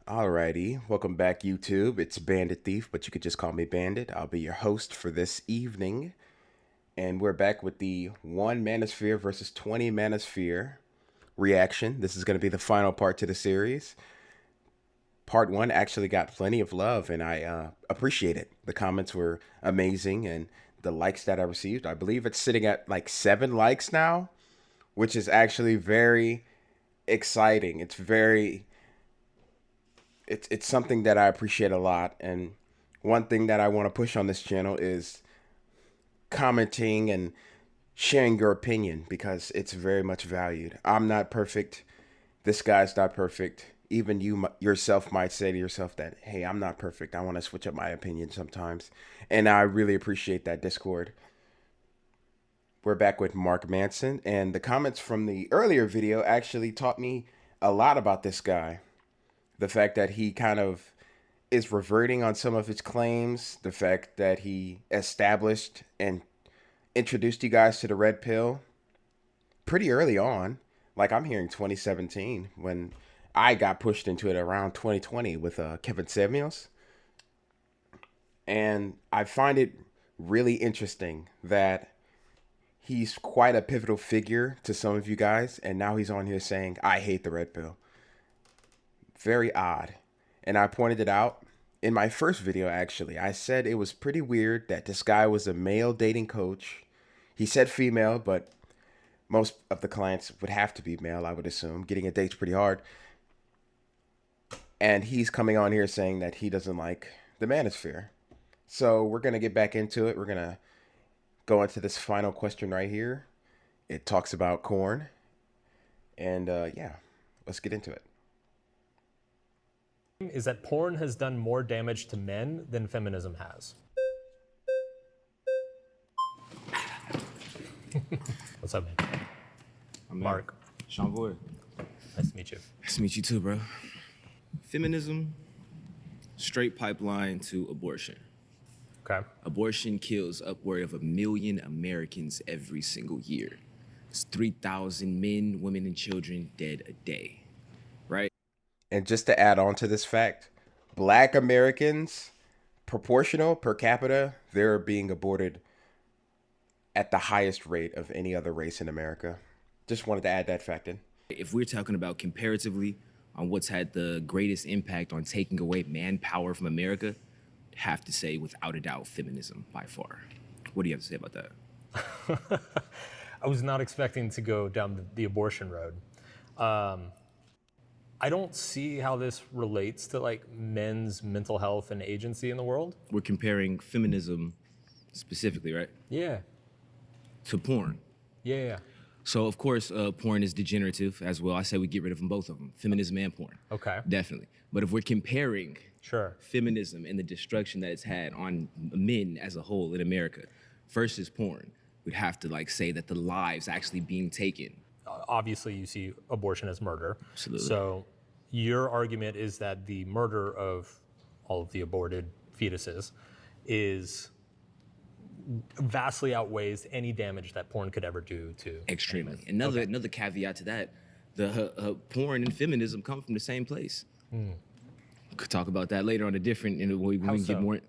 Alrighty, welcome back YouTube. It's Bandit-thief, but you could just call me Bandit. I'll be your host for this evening. And we're back with the 1 Manosphere versus 20 Manosphere reaction. This is going to be the final part to the series. Part 1 actually got plenty of love, and I appreciate it. The comments were amazing, and the likes that I received, I believe it's sitting at like 7 likes now, which is actually very exciting. It's something that I appreciate a lot. And one thing that I want to push on this channel is commenting and sharing your opinion because it's very much valued. I'm not perfect. This guy's not perfect. Even you yourself might say to yourself that, hey, I'm not perfect. I want to switch up my opinion sometimes. And I really appreciate that Discord. We're back with Mark Manson. And the comments from the earlier video actually taught me a lot about this guy. The fact that he kind of is reverting on some of his claims, the fact that he established and introduced you guys to the red pill pretty early on. Like I'm hearing 2017 when I got pushed into it around 2020 with Kevin Samuels. And I find it really interesting that he's quite a pivotal figure to some of you guys. And now he's on here saying, I hate the red pill. Very odd. And I pointed it out in my first video, actually. I said it was pretty weird that this guy was a male dating coach. He said female, but most of the clients would have to be male, I would assume. Getting a date's pretty hard. And he's coming on here saying that he doesn't like the manosphere. So we're going to get back into it. We're going to go into this final question right here. It talks about corn. And yeah, let's get into it. Is that porn has done more damage to men than feminism has. What's up, man? I'm Mark. Sean Boyd. Nice to meet you. Nice to meet you too, bro. Feminism, straight pipeline to abortion. Okay. Abortion kills upward of 1 million Americans every single year. It's 3,000 men, women, and children dead a day, right? And just to add on to this fact, Black Americans, proportional per capita, they're being aborted at the highest rate of any other race in America. Just wanted to add that fact in. If we're talking about comparatively on what's had the greatest impact on taking away manpower from America, have to say without a doubt feminism by far. What do you have to say about that? I was not expecting to go down the abortion road. I don't see how this relates to like men's mental health and agency in the world. We're comparing feminism specifically, right? Yeah. To porn. Yeah. So of course, porn is degenerative as well. I say we get rid of them, both of them, feminism and porn. Okay. Definitely. But if we're comparing Sure. feminism and the destruction that it's had on men as a whole in America versus porn, we'd have to like say that the lives actually being taken. Obviously, you see abortion as murder. Absolutely. So your argument is that the murder of all of the aborted fetuses is vastly outweighs any damage that porn could ever do to Extremely. anyone. Another caveat to that, the porn and feminism come from the same place. Could talk about that later on a different, when we How can so? get more.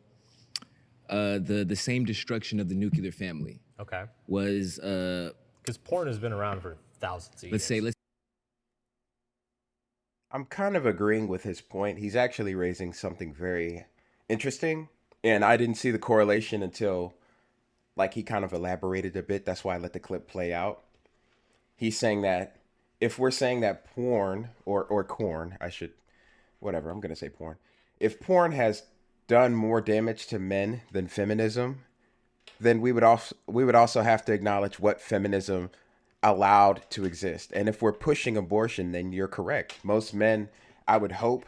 The same destruction of the nuclear family Okay. was, Because porn has been around for thousands of years. I'm kind of agreeing with his point. He's actually raising something very interesting. And I didn't see the correlation until like he kind of elaborated a bit. That's why I let the clip play out. He's saying that if we're saying that porn or corn, I should, whatever, I'm going to say porn. If porn has done more damage to men than feminism, then we would also have to acknowledge what feminism allowed to exist. And if we're pushing abortion, then you're correct. Most men, I would hope,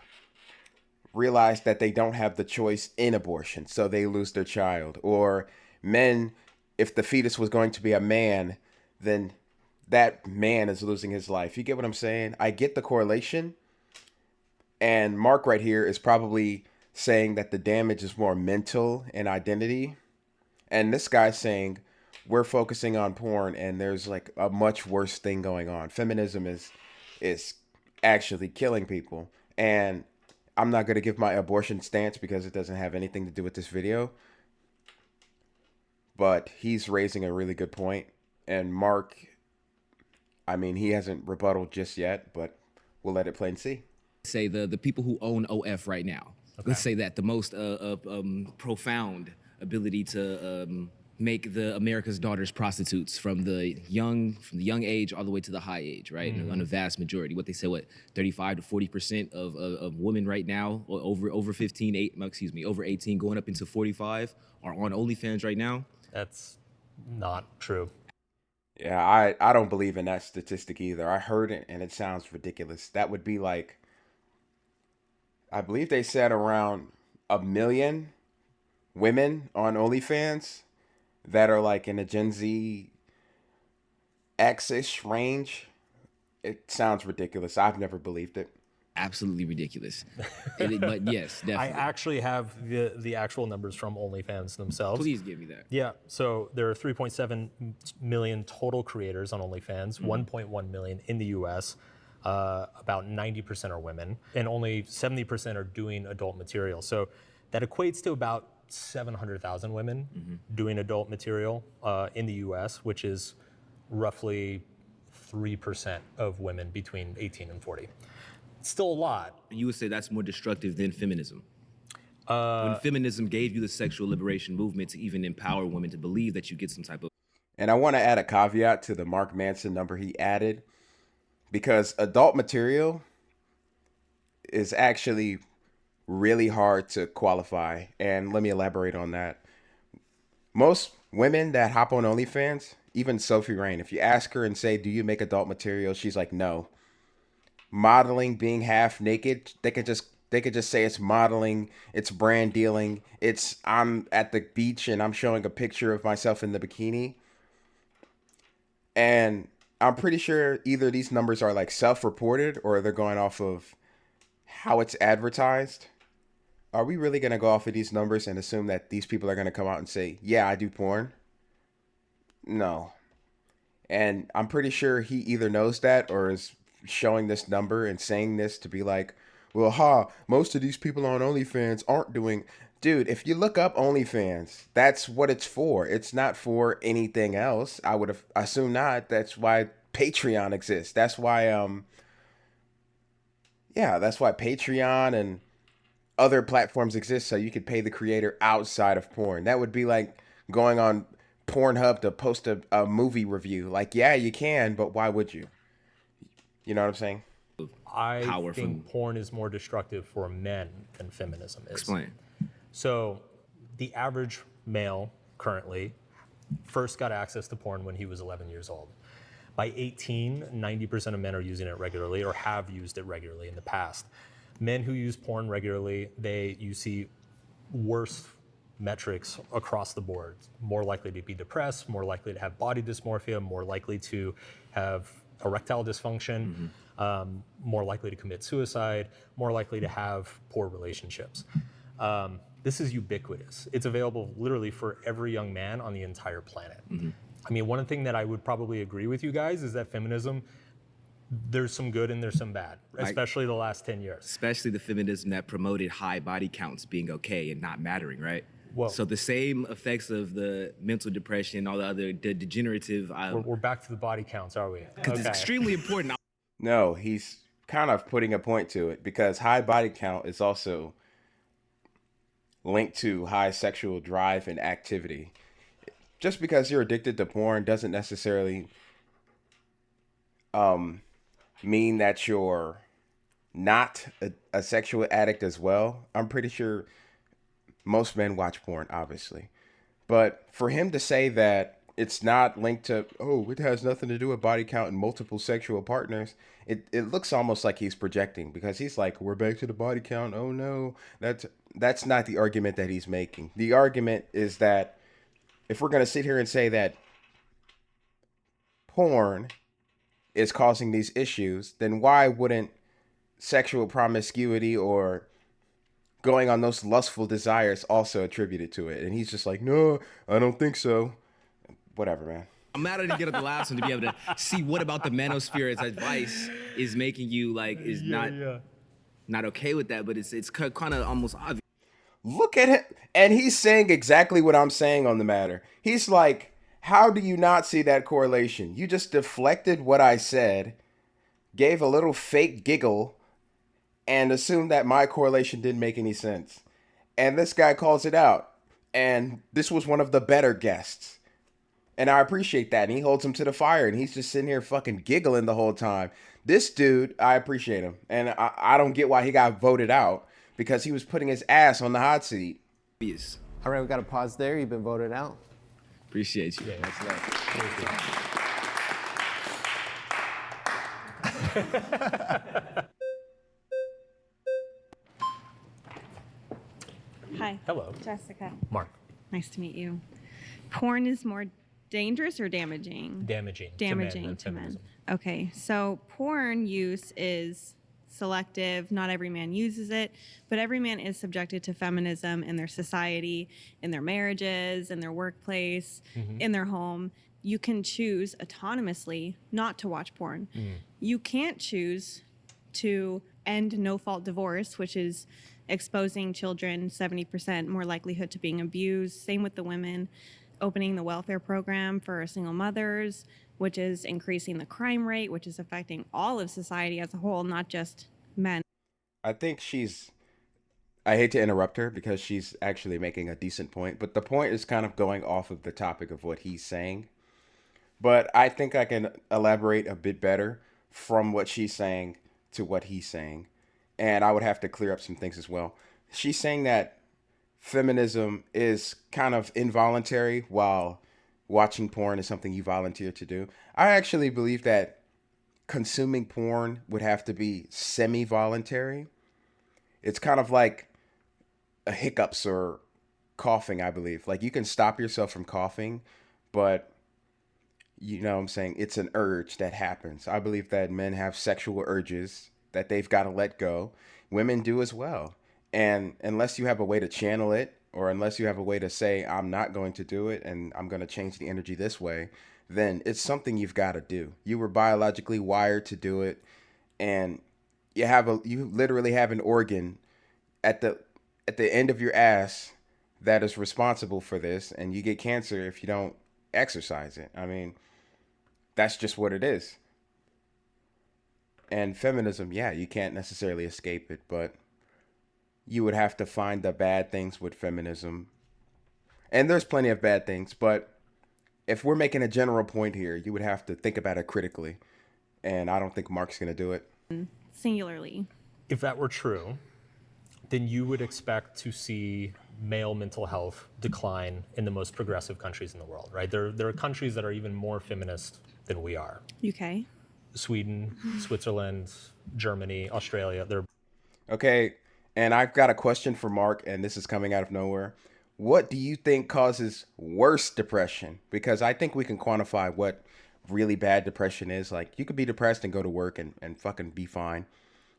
realize that they don't have the choice in abortion, so they lose their child. Or men, if the fetus was going to be a man, then that man is losing his life. You get what I'm saying? I get the correlation. And Mark right here is probably saying that the damage is more mental and identity. And this guy's saying we're focusing on porn and there's like a much worse thing going on. Feminism is actually killing people. And I'm not going to give my abortion stance because it doesn't have anything to do with this video. But he's raising a really good point. And Mark, I mean, he hasn't rebutted just yet, but we'll let it play and see. Say the people who own OF right now. Okay. Let's say that the most profound ability to make the America's daughters prostitutes from the young age all the way to the high age, right? On a vast majority, what they say, 35 to 40% of women right now, or over 15, over 18, going up into 45, are on OnlyFans right now. That's not true. Yeah, I don't believe in that statistic either. I heard it and it sounds ridiculous. That would be like, I believe they said around 1 million women on OnlyFans that are like in a Gen Z X-ish range. It sounds ridiculous. I've never believed it. Absolutely ridiculous. But yes, definitely. I actually have the actual numbers from OnlyFans themselves. Please give me that. Yeah, so there are 3.7 million total creators on OnlyFans, 1.1 million in the US. About 90% are women, and only 70% are doing adult material. So that equates to about 700,000 women doing adult material in the US, which is roughly 3% of women between 18 and 40. It's still a lot. You would say that's more destructive than feminism. When feminism gave you the sexual liberation movement to even empower women to believe that you get some type of... And I want to add a caveat to the Mark Manson number he added, because adult material is actually really hard to qualify. And let me elaborate on that. Most women that hop on OnlyFans, even Sophie Rain, if you ask her and say, do you make adult material? She's like, no. Modeling, being half naked, they could just say it's modeling, it's brand dealing, it's I'm at the beach and I'm showing a picture of myself in the bikini. And I'm pretty sure either these numbers are like self-reported or they're going off of how it's advertised. Are we really going to go off of these numbers and assume that these people are going to come out and say, yeah, I do porn? No. And I'm pretty sure he either knows that or is showing this number and saying this to be like, well, most of these people on OnlyFans aren't doing... Dude, if you look up OnlyFans, that's what it's for. It's not for anything else. I would assume not. That's why Patreon exists. That's why, that's why Patreon and other platforms exist, so you could pay the creator outside of porn. That would be like going on Pornhub to post a movie review. Like, yeah, you can, but why would you? You know what I'm saying? I think porn is more destructive for men than feminism is. Explain. So the average male currently first got access to porn when he was 11 years old. By 18, 90% of men are using it regularly or have used it regularly in the past. Men who use porn regularly, you see worse metrics across the board. More likely to be depressed, more likely to have body dysmorphia, more likely to have erectile dysfunction, more likely to commit suicide, more likely to have poor relationships. This is ubiquitous. It's available literally for every young man on the entire planet. I mean, one thing that I would probably agree with you guys is that feminism, there's some good and there's some bad, especially the last 10 years. Especially the feminism that promoted high body counts being okay and not mattering, right? Well, so the same effects of the mental depression, all the other degenerative... we're back to the body counts, are we? Because it's extremely important. No, he's kind of putting a point to it, because high body count is also linked to high sexual drive and activity. Just because you're addicted to porn doesn't necessarily mean that you're not a sexual addict as well. I'm pretty sure most men watch porn, obviously. But for him to say that it's not linked to, it has nothing to do with body count and multiple sexual partners, it looks almost like he's projecting, because he's like, we're back to the body count. Oh no, that's not the argument that he's making. The argument is that if we're going to sit here and say that porn is causing these issues, then why wouldn't sexual promiscuity or going on those lustful desires also attributed to it? And he's just like, no, I don't think so. Whatever, man. I'm mad I didn't get up the last one to be able to see what about the Manosphere's advice is making you like, is not... not okay with that, but it's kind of almost obvious. Look at him. And he's saying exactly what I'm saying on the matter. He's like, how do you not see that correlation? You just deflected what I said, gave a little fake giggle, and assumed that my correlation didn't make any sense. And this guy calls it out. And this was one of the better guests. And I appreciate that. And he holds him to the fire. And he's just sitting here fucking giggling the whole time. This dude, I appreciate him. And I don't get why he got voted out. Because he was putting his ass on the hot seat. All right, we got to pause there. You've been voted out. Appreciate you. Yeah, Much love. Hi. Hello. Jessica. Mark. Nice to meet you. Porn is more dangerous or damaging? Damaging. Damaging to men. Okay, so porn use is selective. Not every man uses it, but every man is subjected to feminism in their society, in their marriages, in their workplace, in their home. You can choose autonomously not to watch porn. You can't choose to end no-fault divorce, which is exposing children 70% more likelihood to being abused. Same with the women. Opening the welfare program for single mothers, which is increasing the crime rate, which is affecting all of society as a whole, not just men. I think I hate to interrupt her because she's actually making a decent point, but the point is kind of going off of the topic of what he's saying. But I think I can elaborate a bit better from what she's saying to what he's saying. And I would have to clear up some things as well. She's saying that feminism is kind of involuntary while watching porn is something you volunteer to do. I actually believe that consuming porn would have to be semi-voluntary. It's kind of like a hiccups or coughing, I believe. Like you can stop yourself from coughing, but you know what I'm saying? It's an urge that happens. I believe that men have sexual urges that they've got to let go. Women do as well. And unless you have a way to channel it, or unless you have a way to say, I'm not going to do it and I'm going to change the energy this way, then it's something you've got to do. You were biologically wired to do it. And you literally have an organ at the end of your ass that is responsible for this. And you get cancer if you don't exercise it. I mean, that's just what it is. And feminism, yeah, you can't necessarily escape it, but you would have to find the bad things with feminism. And there's plenty of bad things, but if we're making a general point here, you would have to think about it critically. And I don't think Mark's going to do it. Singularly. If that were true, then you would expect to see male mental health decline in the most progressive countries in the world, right? There are countries that are even more feminist than we are. UK. Sweden, Switzerland, Germany, Australia. Okay, and I've got a question for Mark, and this is coming out of nowhere. What do you think causes worse depression? Because I think we can quantify what really bad depression is. Like, you could be depressed and go to work and fucking be fine.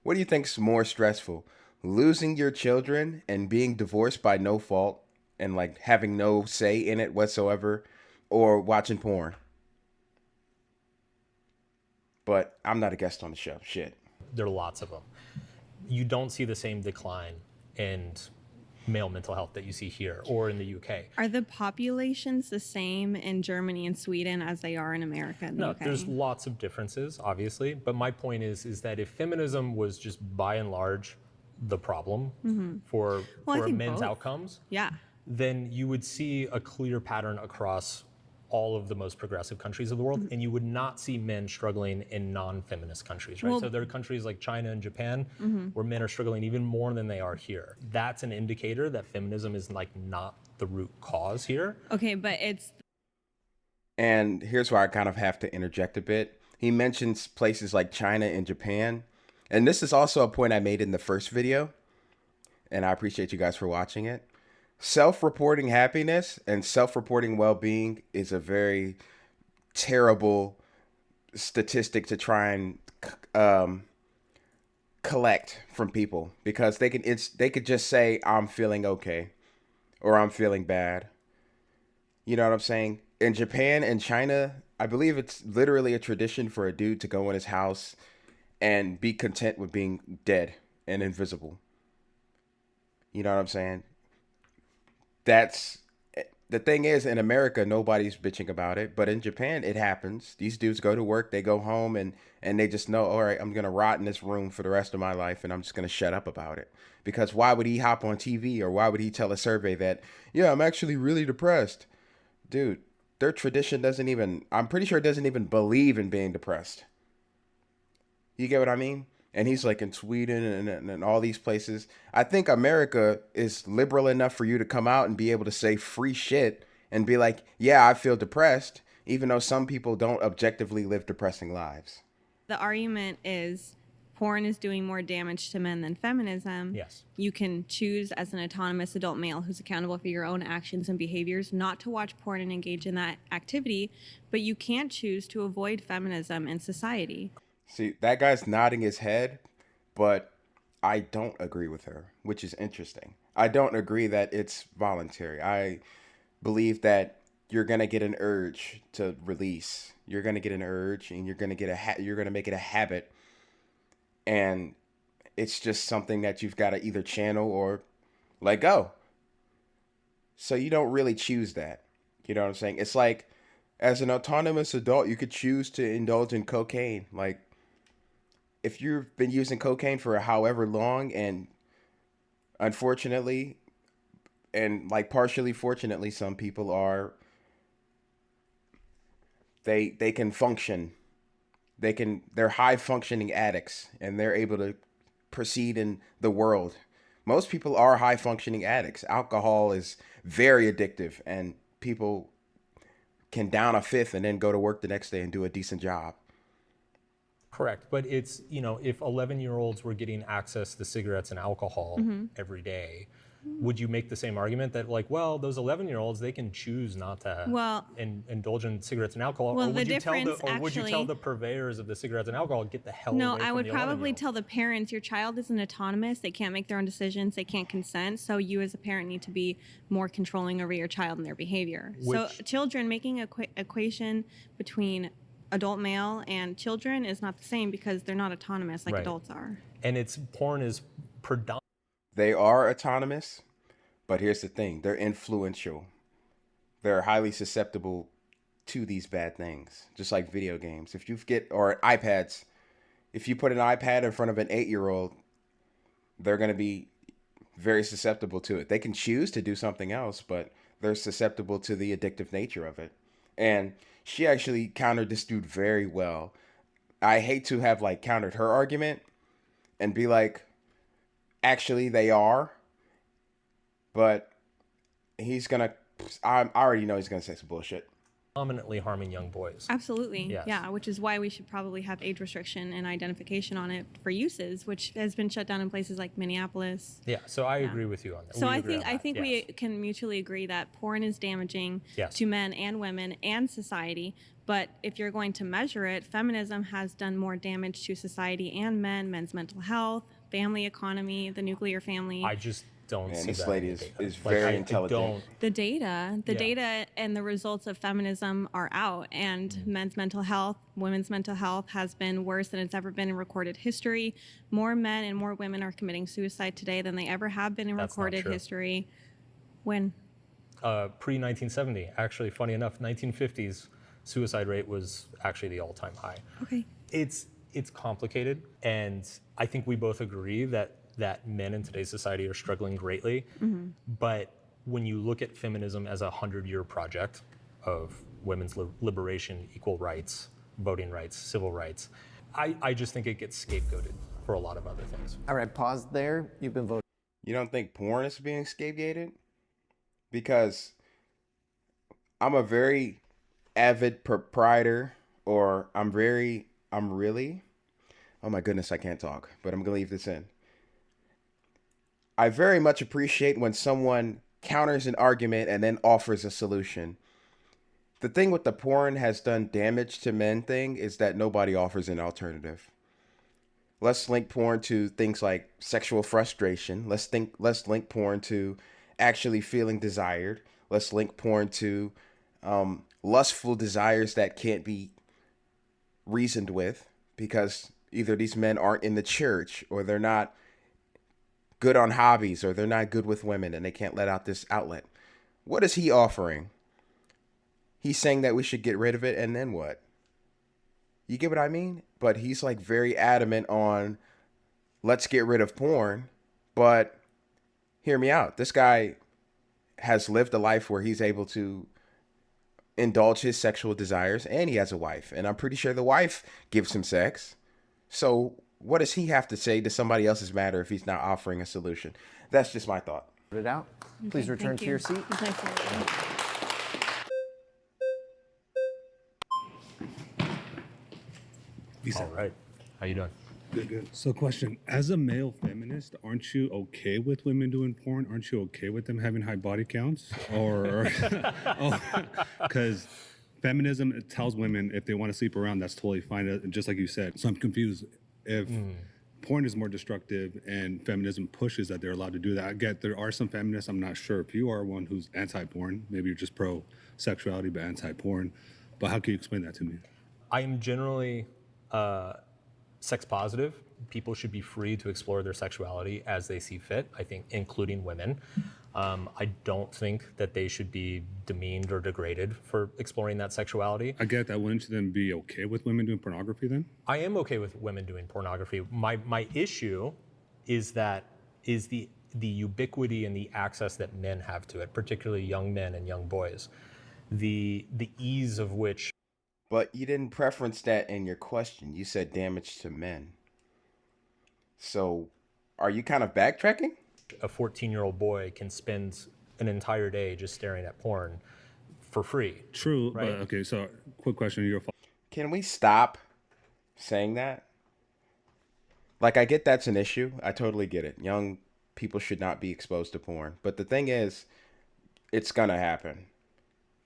What do you think's more stressful? Losing your children and being divorced by no fault and, like, having no say in it whatsoever, or watching porn? But I'm not a guest on the show. Shit. There are lots of them. You don't see the same decline in male mental health that you see here or in the UK. Are the populations the same in Germany and Sweden as they are in America and the No, UK? there's lots of differences, obviously. But my point is that if feminism was just by and large the problem for I think men's both. outcomes, Yeah. then you would see a clear pattern across all of the most progressive countries of the world, and you would not see men struggling in non-feminist countries, right? Well, so there are countries like China and Japan where men are struggling even more than they are here. That's an indicator that feminism is like not the root cause here. Okay, but it's And here's where I kind of have to interject a bit. He mentions places like China and Japan. And this is also a point I made in the first video. And I appreciate you guys for watching it. Self-reporting happiness and self-reporting well-being is a very terrible statistic to try and collect from people, because they could just say, I'm feeling okay or I'm feeling bad. You know what I'm saying? In Japan and China, I believe it's literally a tradition for a dude to go in his house and be content with being dead and invisible. You know what I'm saying? That's the thing is, in America, nobody's bitching about it, but in Japan, it happens. These dudes go to work, they go home, and they just know, all right, I'm gonna rot in this room for the rest of my life, and I'm just gonna shut up about it. Because why would he hop on TV, or why would he tell a survey that, yeah, I'm actually really depressed, dude? Their tradition doesn't even, I'm pretty sure it doesn't even believe in being depressed. You get what I mean? And he's like in Sweden and all these places. I think America is liberal enough for you to come out and be able to say free shit and be like, yeah, I feel depressed, even though some people don't objectively live depressing lives. The argument is porn is doing more damage to men than feminism. Yes. You can choose as an autonomous adult male who's accountable for your own actions and behaviors not to watch porn and engage in that activity, but you can't choose to avoid feminism in society. See, that guy's nodding his head, but I don't agree with her, which is interesting. I don't agree that it's voluntary. I believe that you're gonna get an urge to release. You're gonna get an urge, and you're gonna get you're gonna make it a habit, and it's just something that you've got to either channel or let go. So you don't really choose that. You know what I'm saying? It's like, as an autonomous adult, you could choose to indulge in cocaine. Like, if you've been using cocaine for however long, and unfortunately, and like partially fortunately, some people are, they can function. They're high functioning addicts, and they're able to proceed in the world. Most people are high functioning addicts. Alcohol is very addictive, and people can down a fifth and then go to work the next day and do a decent job. Correct. But it's, if 11-year-olds were getting access to cigarettes and alcohol every day, would you make the same argument that, like, well, those 11-year-olds, they can choose not to indulge in cigarettes and alcohol? Well, or would the you tell difference would you tell the purveyors of the cigarettes and alcohol, get the hell away No, from I would the probably 11-year-old? tell the parents, your child isn't autonomous. They can't make their own decisions. They can't consent. So you as a parent need to be more controlling over your child and their behavior. So children, making an equation between adult male and children is not the same, because they're not autonomous like Right. adults are. And porn is predominant. They are autonomous, but here's the thing. They're influential. They're highly susceptible to these bad things, just like video games. Or iPads, if you put an iPad in front of an 8-year-old, they're going to be very susceptible to it. They can choose to do something else, but they're susceptible to the addictive nature of it. And she actually countered this dude very well. I hate to have like countered her argument and be like, actually they are, but I already know he's gonna say some bullshit. Predominantly harming young boys. Absolutely. Yes. Yeah, which is why we should probably have age restriction and identification on it for uses, which has been shut down in places like Minneapolis. Yeah, so I agree with you on that. So We I agree think on I that, think yes. we can mutually agree that porn is damaging Yes. to men and women and society. But if you're going to measure it, feminism has done more damage to society and men's mental health, family economy, the nuclear family. I just don't Man, see this that lady in the is data. very I intelligent. don't. The data Yeah. and the results of feminism are out, and men's mental health, women's mental health has been worse than it's ever been in recorded history. More men and more women are committing suicide today than they ever have been in That's not recorded true. history. When? Pre-1970, actually, funny enough, 1950s suicide rate was actually the all-time high. Okay. It's complicated, and I think we both agree that men in today's society are struggling greatly. But when you look at feminism as a 100-year project of women's liberation, equal rights, voting rights, civil rights, I just think it gets scapegoated for a lot of other things. All right, pause there. You've been voted. You don't think porn is being scapegoated? Because I'm a very avid proprietor, or I'm really, oh my goodness, I can't talk, but I'm gonna leave this in. I very much appreciate when someone counters an argument and then offers a solution. The thing with the porn has done damage to men thing is that nobody offers an alternative. Let's link porn to things like sexual frustration. Let's link porn to actually feeling desired. Let's link porn to lustful desires that can't be reasoned with, because either these men aren't in the church, or they're not good on hobbies or they're not good with women and they can't let out this outlet. What is he offering? He's saying that we should get rid of it, and then what? You get what I mean? But he's like very adamant on let's get rid of porn. But hear me out. This guy has lived a life where he's able to indulge his sexual desires, and he has a wife. And I'm pretty sure the wife gives him sex. So what does he have to say to somebody else's matter if he's not offering a solution? That's just my thought. Voted out. Please return to your seat. All right. How you doing? Good. So, question: as a male feminist, aren't you okay with women doing porn? Aren't you okay with them having high body counts? Or, because feminism, it tells women if they want to sleep around, that's totally fine. Just like you said. So I'm confused. If porn is more destructive and feminism pushes that they're allowed to do that, I get there are some feminists. I'm not sure if you are one who's anti-porn. Maybe you're just pro-sexuality but anti-porn. But how can you explain that to me? I am generally sex positive. People should be free to explore their sexuality as they see fit, I think, including women. I don't think that they should be demeaned or degraded for exploring that sexuality. I get that. Wouldn't you then be okay with women doing pornography then? I am okay with women doing pornography. My issue is the ubiquity and the access that men have to it, particularly young men and young boys. The ease of which. But you didn't preference that in your question. You said damage to men. So are you kind of backtracking? A 14-year-old boy can spend an entire day just staring at porn for free. True, right? but okay, so quick question. Your Can we stop saying that? Like, I get that's an issue. I totally get it. Young people should not be exposed to porn. But the thing is, it's going to happen.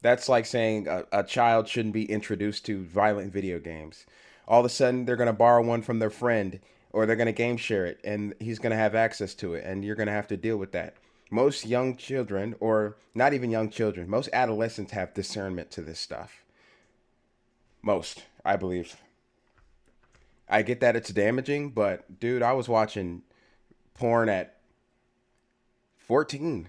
That's like saying a child shouldn't be introduced to violent video games. All of a sudden, they're going to borrow one from their friend, or they're going to game share it, and he's going to have access to it, and you're going to have to deal with that. Most young children, or not even young children, most adolescents have discernment to this stuff. Most, I believe. I get that it's damaging, but dude, I was watching porn at 14.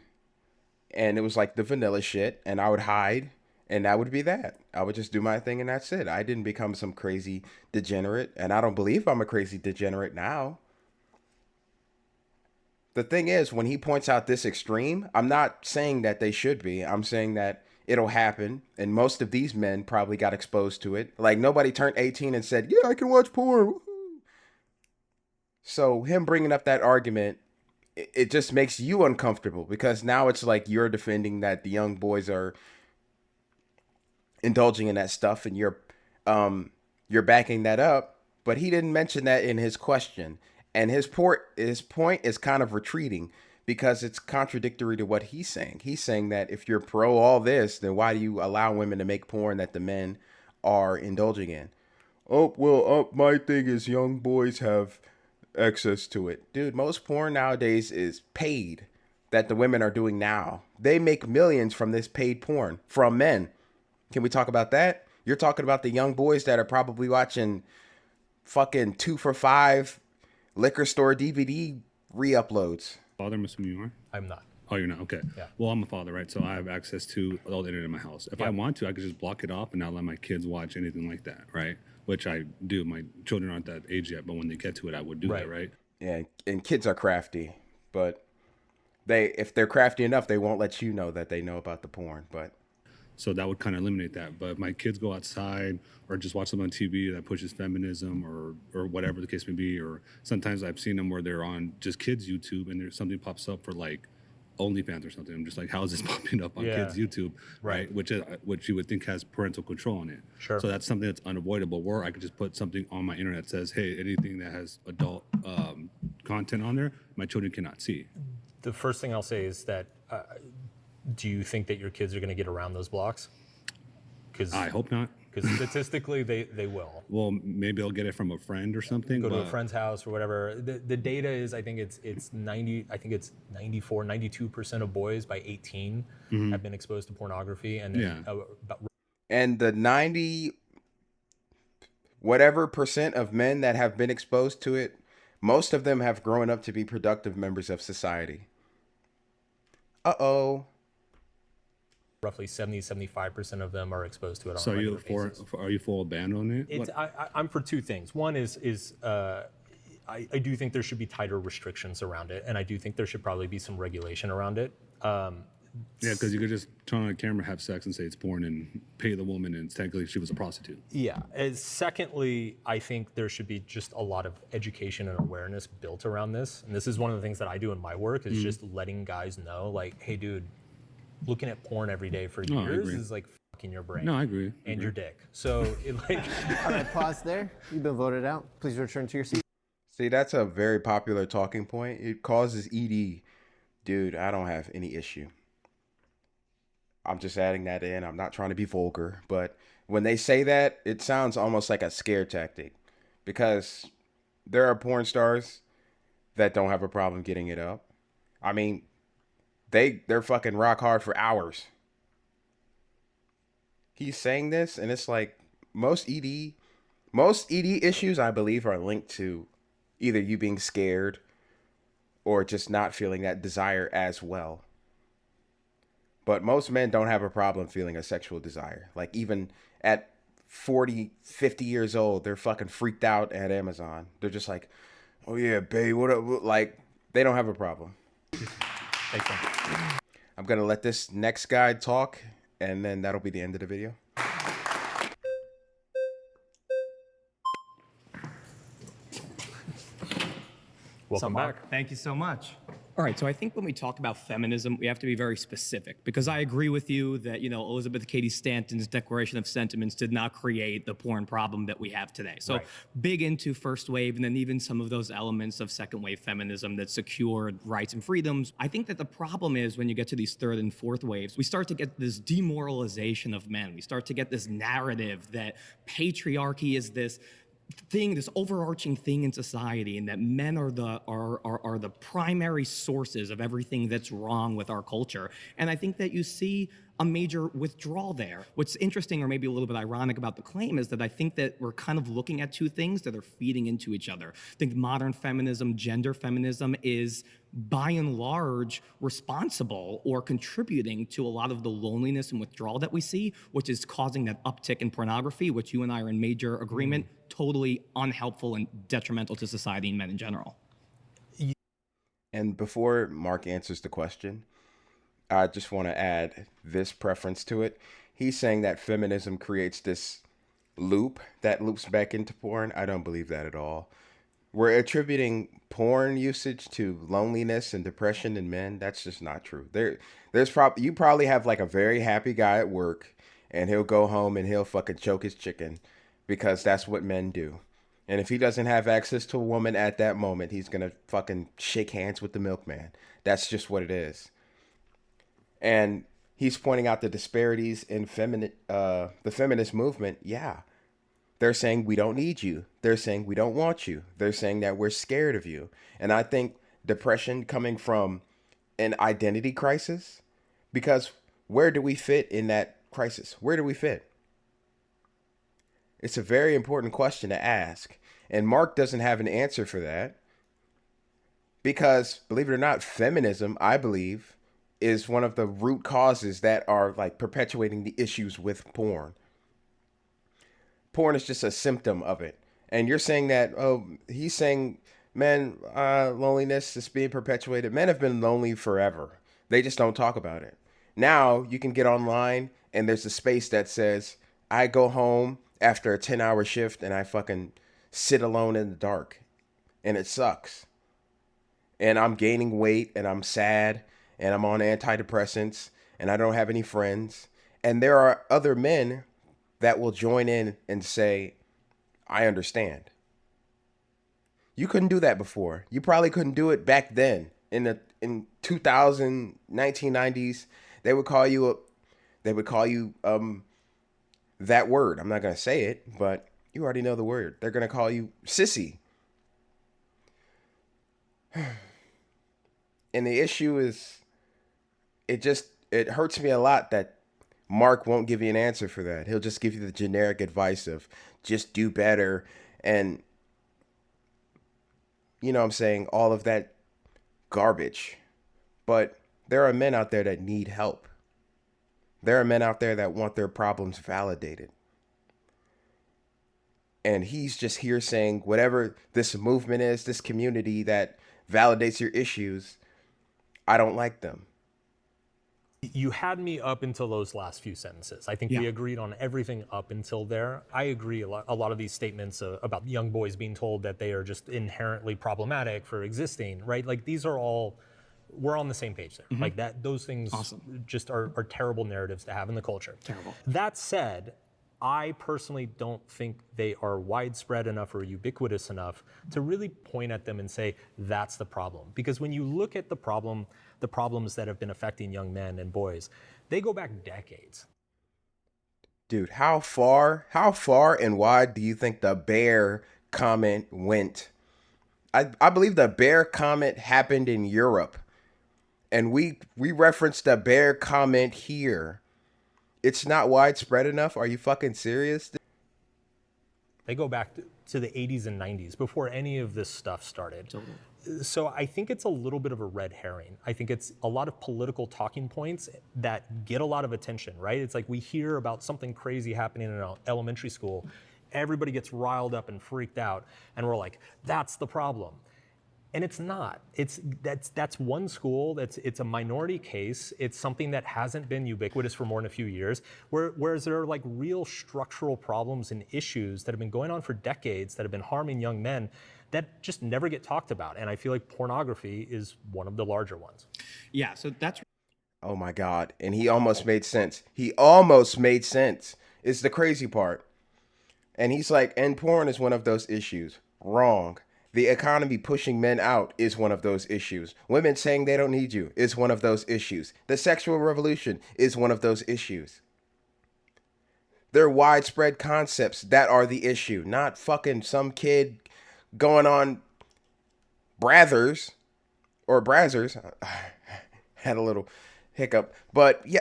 And it was like the vanilla shit, and I would hide, and that would be that. I would just do my thing, and that's it. I didn't become some crazy degenerate, and I don't believe I'm a crazy degenerate now. The thing is, when he points out this extreme, I'm not saying that they should be. I'm saying that it'll happen, and most of these men probably got exposed to it. Like, nobody turned 18 and said, yeah, I can watch porn. Woo-hoo. So him bringing up that argument, it just makes you uncomfortable because now it's like you're defending that the young boys are indulging in that stuff and you're backing that up. But he didn't mention that in his question, and his point is kind of retreating because it's contradictory to what he's saying. He's saying that if you're pro all this, then why do you allow women to make porn that the men are indulging in? Oh, well, my thing is young boys have access to it. Dude, most porn nowadays is paid that the women are doing now. They make millions from this paid porn from men. Can we talk about that? You're talking about the young boys that are probably watching fucking 2 for $5 liquor store DVD re-uploads. father, I'm assuming you are? I'm not. Oh, you're not? Okay. Yeah. Well, I'm a father, right? So I have access to all the internet in my house. If I want to, I could just block it off and not let my kids watch anything like that, right? Which I do. My children aren't that age yet, but when they get to it, I would do that, right? Yeah, and kids are crafty, but if they're crafty enough, they won't let you know that they know about the porn, but... So that would kind of eliminate that. But if my kids go outside or just watch something on TV that pushes feminism or whatever the case may be, or sometimes I've seen them where they're on just kids' YouTube and there's something pops up for like OnlyFans or something. I'm just like, how is this popping up on kids' YouTube, right? Which you would think has parental control on it. Sure. So that's something that's unavoidable. Where I could just put something on my internet that says, hey, anything that has adult content on there, my children cannot see. The first thing I'll say is that do you think that your kids are going to get around those blocks? I hope not. Because statistically, they will. Well, maybe I'll get it from a friend or something. Go to a friend's house or whatever. The data is, I think it's 94, 92% of boys by 18 have been exposed to pornography, and and the 90 whatever percent of men that have been exposed to it, Most of them have grown up to be productive members of society. Uh-oh. Roughly 70-75% of them are exposed to it on So a are you regular basis. are you full ban on it? It's, I'm for two things. One is I do think there should be tighter restrictions around it, and I do think there should probably be some regulation around it. Yeah, because you could just turn on a camera, have sex, and say it's porn, and pay the woman, and technically she was a prostitute. Yeah. Secondly, I think there should be just a lot of education and awareness built around this. And this is one of the things that I do in my work is just letting guys know, like, hey, dude, looking at porn every day for No, I years agree. is like fucking your brain. No, I agree. And your dick. So, All right, pause there. You've been voted out. Please return to your seat. See, that's a very popular talking point. It causes ED. Dude, I don't have any issue. I'm just adding that in. I'm not trying to be vulgar, but when they say that, it sounds almost like a scare tactic, because there are porn stars that don't have a problem getting it up. I mean, they're fucking rock hard for hours. He's saying this, and it's like most ED issues, I believe, are linked to either you being scared or just not feeling that desire as well. But most men don't have a problem feeling a sexual desire. Like, even at 40, 50 years old, they're fucking freaked out at Amazon. They're just like, oh yeah, babe, what up? Like, they don't have a problem. thanks, man. I'm going to let this next guy talk, and then that'll be the end of the video. Welcome back. Thank you so much. All right, so I think when we talk about feminism, we have to be very specific, because I agree with you that, Elizabeth Cady Stanton's Declaration of Sentiments did not create the porn problem that we have today. So big into first wave, and then even some of those elements of second wave feminism that secured rights and freedoms. I think that the problem is when you get to these third and fourth waves, we start to get this demoralization of men. We start to get this narrative that patriarchy is this thing, this overarching thing in society, and that men are the primary sources of everything that's wrong with our culture. And I think that you see a major withdrawal there. What's interesting, or maybe a little bit ironic about the claim, is that I think that we're kind of looking at two things that are feeding into each other. I think modern feminism, gender feminism, is by and large responsible or contributing to a lot of the loneliness and withdrawal that we see, which is causing that uptick in pornography, which you and I are in major agreement, totally unhelpful and detrimental to society and men in general. And before Mark answers the question, I just want to add this preference to it. He's saying that feminism creates this loop that loops back into porn. I don't believe that at all. We're attributing porn usage to loneliness and depression in men. That's just not true. You probably have like a very happy guy at work, and he'll go home and he'll fucking choke his chicken, because that's what men do. And if he doesn't have access to a woman at that moment, he's gonna fucking shake hands with the milkman. That's just what it is. And he's pointing out the disparities in the feminist movement. Yeah. They're saying we don't need you. They're saying we don't want you. They're saying that we're scared of you. And I think depression coming from an identity crisis, because where do we fit in that crisis? Where do we fit? It's a very important question to ask. And Mark doesn't have an answer for that, because, believe it or not, feminism, I believe, is one of the root causes that are like perpetuating the issues with porn. Porn is just a symptom of it. And you're saying that, he's saying, men, loneliness is being perpetuated. Men have been lonely forever. They just don't talk about it. Now you can get online and there's a space that says, I go home after a 10-hour shift and I fucking sit alone in the dark, and it sucks. And I'm gaining weight and I'm sad and I'm on antidepressants and I don't have any friends. And there are other men that will join in and say, I understand. You couldn't do that before. You probably couldn't do it back then. In 2000, 1990s, they would call you that word. I'm not going to say it, but you already know the word. They're going to call you sissy. And the issue is, it hurts me a lot that Mark won't give you an answer for that. He'll just give you the generic advice of just do better. And, you know what I'm saying, all of that garbage. But there are men out there that need help. There are men out there that want their problems validated. And he's just here saying whatever this movement is, this community that validates your issues, I don't like them. You had me up until those last few sentences. I think we agreed on everything up until there. I agree a lot of these statements about young boys being told that they are just inherently problematic for existing, right? Like these are all, we're on the same page there. Like that, those things just are terrible narratives to have in the culture. Terrible. That said, I personally don't think they are widespread enough or ubiquitous enough to really point at them and say, that's the problem. Because when you look at the problems that have been affecting young men and boys, they go back decades. Dude, how far and wide do you think the bear comment went? I believe the bear comment happened in Europe. And we referenced the bear comment here. It's not widespread enough? Are you fucking serious? They go back to the 80s and 90s before any of this stuff started. So I think it's a little bit of a red herring. I think it's a lot of political talking points that get a lot of attention, right? It's like we hear about something crazy happening in an elementary school. Everybody gets riled up and freaked out. And we're like, that's the problem. And it's not. That's one school. It's a minority case. It's something that hasn't been ubiquitous for more than a few years. Whereas there are like real structural problems and issues that have been going on for decades that have been harming young men that just never get talked about. And I feel like pornography is one of the larger ones. Yeah, so that's Oh my God. And he almost made sense. He almost made sense. It's the crazy part. And he's like, and porn is one of those issues. Wrong. The economy pushing men out is one of those issues. Women saying they don't need you is one of those issues. The sexual revolution is one of those issues. They're widespread concepts that are the issue, not fucking some kid going on Brazzers or Brazzers. Had a little hiccup, but yeah,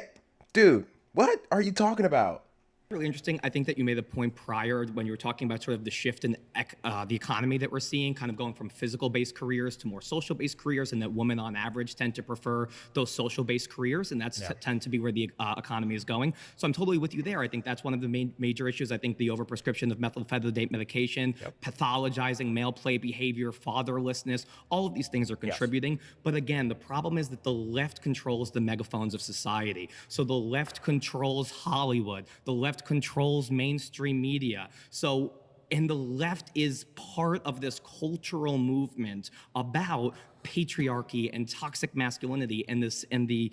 dude, what are you talking about? really interesting. I think that you made a point prior when you were talking about sort of the shift in the economy that we're seeing, kind of going from physical-based careers to more social-based careers, and that women on average tend to prefer those social-based careers, and that's tend to be where the economy is going. So I'm totally with you there. I think that's one of the major issues. I think the overprescription of methylphenidate medication, pathologizing male play behavior, fatherlessness, all of these things are contributing. But again, the problem is that the left controls the megaphones of society. So the left controls Hollywood. The left controls mainstream media. So, and the left is part of this cultural movement about patriarchy and toxic masculinity and the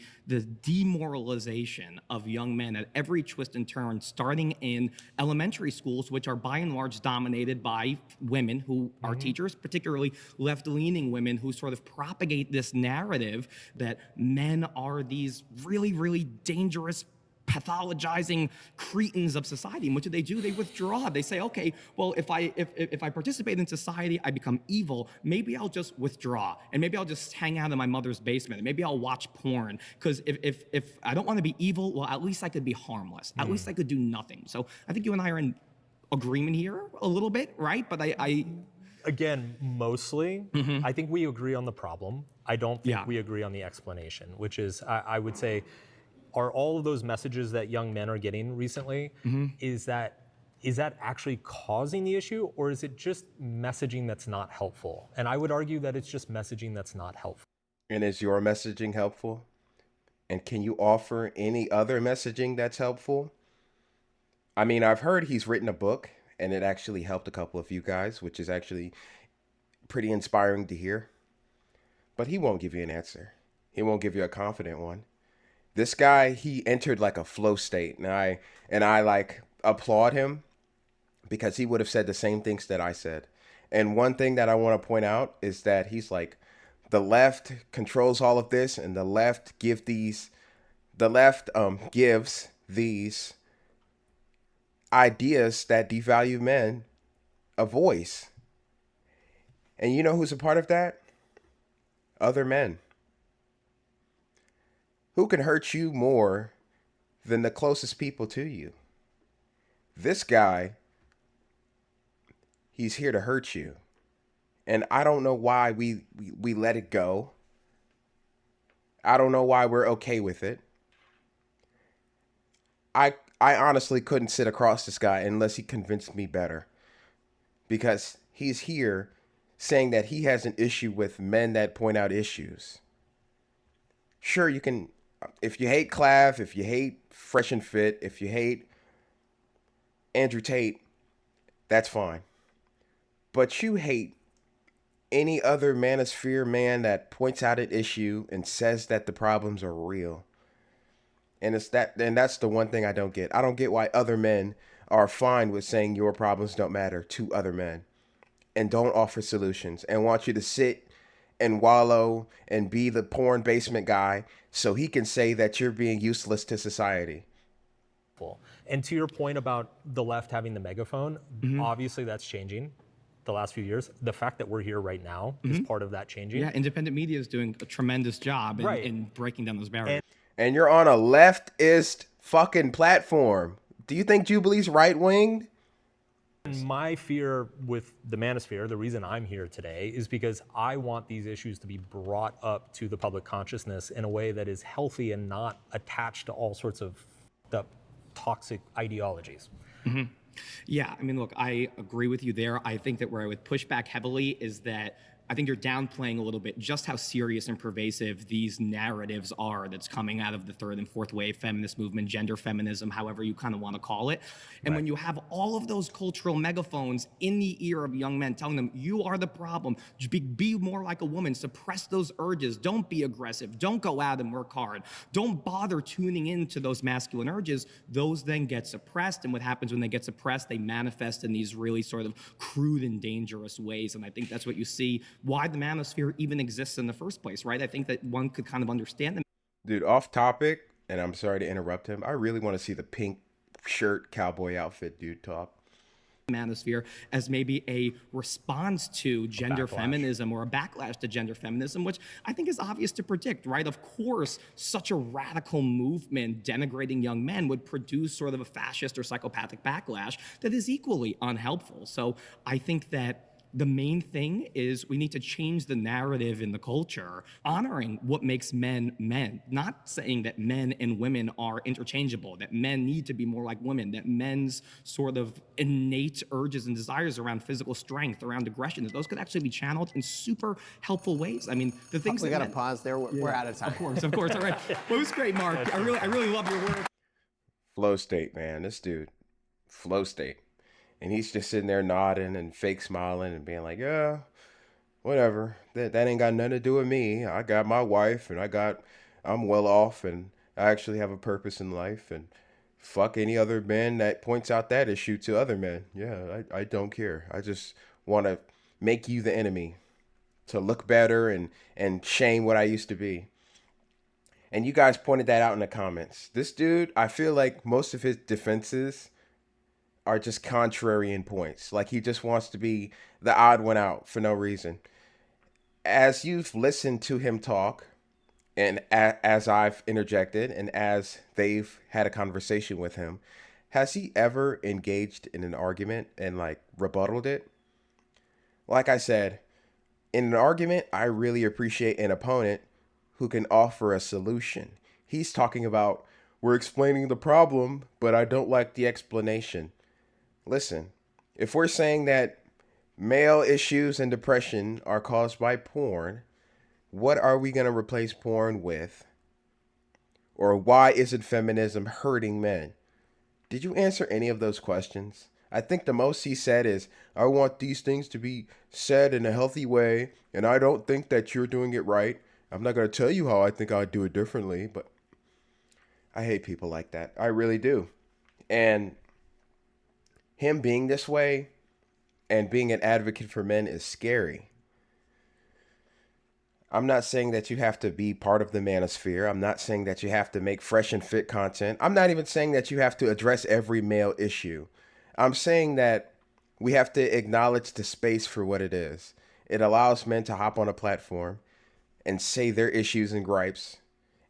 demoralization of young men at every twist and turn, starting in elementary schools, which are by and large dominated by women who are teachers, particularly left-leaning women who sort of propagate this narrative that men are these really, really dangerous pathologizing cretins of society. And what do? They withdraw. They say, okay, well, if I participate in society, I become evil. Maybe I'll just withdraw, and maybe I'll just hang out in my mother's basement, and maybe I'll watch porn. Because if I don't want to be evil, well, at least I could be harmless. At least I could do nothing. So I think you and I are in agreement here a little bit, right? But I Again, mostly, I think we agree on the problem. I don't think we agree on the explanation, which is, I would say, are all of those messages that young men are getting recently, is that actually causing the issue, or is it just messaging that's not helpful? And I would argue that it's just messaging that's not helpful. And is your messaging helpful? And can you offer any other messaging that's helpful? I mean, I've heard he's written a book, and it actually helped a couple of you guys, which is actually pretty inspiring to hear. But he won't give you an answer. He won't give you a confident one. This guy, he entered like a flow state, and I like applaud him because he would have said the same things that I said. And one thing that I want to point out is that he's like, the left controls all of this, and the left gives these ideas that devalue men a voice. And you know who's a part of that? Other men. Who can hurt you more than the closest people to you? This guy, he's here to hurt you. And I don't know why we let it go. I don't know why we're okay with it. I honestly couldn't sit across this guy unless he convinced me better. Because he's here saying that he has an issue with men that point out issues. Sure, you can, if you hate Clav, if you hate Fresh and Fit, if you hate Andrew Tate, that's fine. But you hate any other Manosphere man that points out an issue and says that the problems are real. And that's the one thing I don't get. I don't get why other men are fine with saying your problems don't matter to other men and don't offer solutions and want you to sit and wallow and be the porn basement guy so he can say that you're being useless to society. And to your point about the left having the megaphone, obviously that's changing the last few years. The fact that we're here right now is part of that changing. Yeah, independent media is doing a tremendous job in breaking down those barriers. And you're on a leftist fucking platform. Do you think Jubilee's right-winged? My fear with the Manosphere, the reason I'm here today, is because I want these issues to be brought up to the public consciousness in a way that is healthy and not attached to all sorts of the toxic ideologies. Yeah, I mean, look, I agree with you there. I think that where I would push back heavily is that I think you're downplaying a little bit just how serious and pervasive these narratives are that's coming out of the third and fourth wave feminist movement, gender feminism, however you kind of want to call it. And when you have all of those cultural megaphones in the ear of young men telling them, you are the problem, be more like a woman, suppress those urges, don't be aggressive, don't go out and work hard, don't bother tuning into those masculine urges, those then get suppressed. And what happens when they get suppressed, they manifest in these really sort of crude and dangerous ways. And I think that's what you see why the Manosphere even exists in the first place, right? I think that one could kind of understand them. Dude, off topic, and I'm sorry to interrupt him. I really want to see the pink shirt cowboy outfit dude talk. Manosphere as maybe a response to gender feminism or a backlash to gender feminism, which I think is obvious to predict, right? Of course, such a radical movement denigrating young men would produce sort of a fascist or psychopathic backlash that is equally unhelpful. So I think that the main thing is we need to change the narrative in the culture, honoring what makes men men, not saying that men and women are interchangeable, that men need to be more like women, that men's sort of innate urges and desires around physical strength, around aggression, that those could actually be channeled in super helpful ways. I mean, the things We that got to pause there. We're out of time. Of course. All right. Well, it was great, Mark. I really love your work. Flow state, man. This dude, flow state. And he's just sitting there nodding and fake smiling and being like, yeah, whatever. That ain't got nothing to do with me. I got my wife and I'm well off and I actually have a purpose in life and fuck any other man that points out that issue to other men. Yeah, I don't care. I just want to make you the enemy to look better and shame what I used to be. And you guys pointed that out in the comments. This dude, I feel like most of his defenses are just contrarian points. Like he just wants to be the odd one out for no reason. As you've listened to him talk, and as I've interjected, and as they've had a conversation with him, has he ever engaged in an argument and like rebutted it? Like I said, in an argument, I really appreciate an opponent who can offer a solution. He's talking about, we're explaining the problem, but I don't like the explanation. Listen, if we're saying that male issues and depression are caused by porn, what are we going to replace porn with? Or why isn't feminism hurting men? Did you answer any of those questions? I think the most he said is, I want these things to be said in a healthy way, and I don't think that you're doing it right. I'm not going to tell you how I think I'd do it differently, but I hate people like that. I really do. And him being this way and being an advocate for men is scary. I'm not saying that you have to be part of the manosphere. I'm not saying that you have to make fresh and fit content. I'm not even saying that you have to address every male issue. I'm saying that we have to acknowledge the space for what it is. It allows men to hop on a platform and say their issues and gripes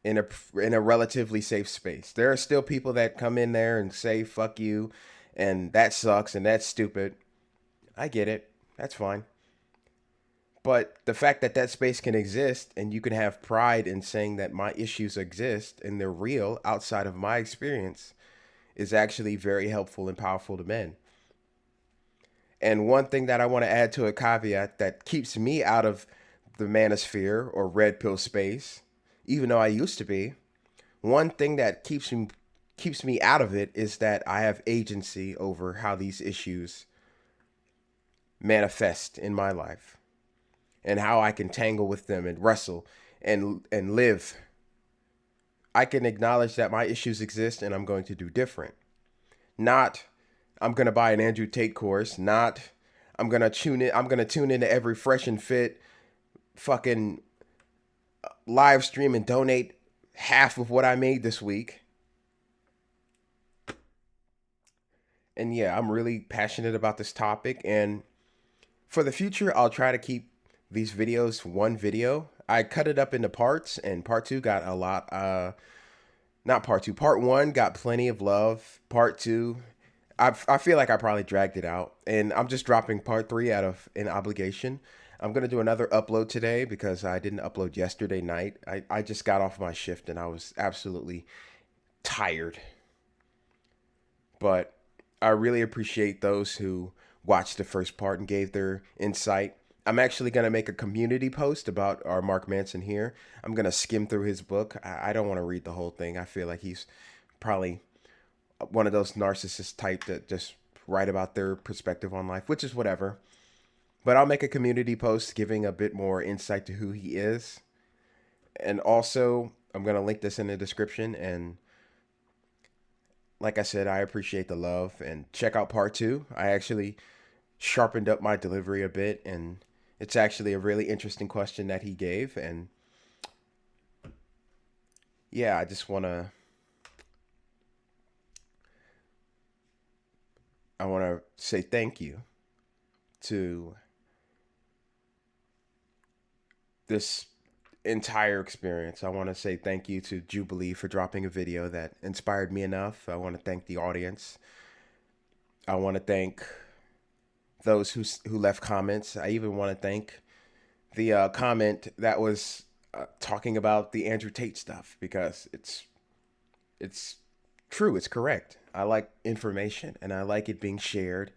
in a relatively safe space. There are still people that come in there and say, fuck you, and that sucks, and that's stupid. I get it. That's fine. But the fact that that space can exist and you can have pride in saying that my issues exist and they're real outside of my experience is actually very helpful and powerful to men. And one thing that I want to add to a caveat that keeps me out of the manosphere or red pill space, even though I used to be, one thing that keeps me out of it is that I have agency over how these issues manifest in my life and how I can tangle with them and wrestle and live. I can acknowledge that my issues exist and I'm going to do different. Not I'm going to buy an Andrew Tate course, not I'm going to tune into every fresh and fit fucking live stream and donate half of what I made this week. And yeah, I'm really passionate about this topic, and for the future, I'll try to keep these videos one video. I cut it up into parts, and part two got a lot. Not part two. Part one got plenty of love. Part two, I feel like I probably dragged it out, and I'm just dropping part three out of an obligation. I'm gonna do another upload today because I didn't upload yesterday night. I just got off my shift and I was absolutely tired. But I really appreciate those who watched the first part and gave their insight. I'm actually going to make a community post about our Mark Manson here. I'm going to skim through his book. I don't want to read the whole thing. I feel like he's probably one of those narcissist type that just write about their perspective on life, which is whatever. But I'll make a community post giving a bit more insight to who he is. And also, I'm going to link this in the description. And like I said, I appreciate the love. And check out part two. I actually sharpened up my delivery a bit, and it's actually a really interesting question that he gave. And yeah, I just want to say thank you to this entire experience. I want to say thank you to Jubilee for dropping a video that inspired me enough. I want to thank the audience. I want to thank those who left comments. I even want to thank the comment that was talking about the Andrew Tate stuff, because it's true, it's correct. I like information and I like it being shared.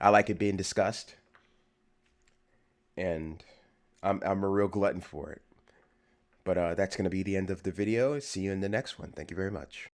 I like it being discussed. And I'm a real glutton for it. But that's going to be the end of the video. See you in the next one. Thank you very much.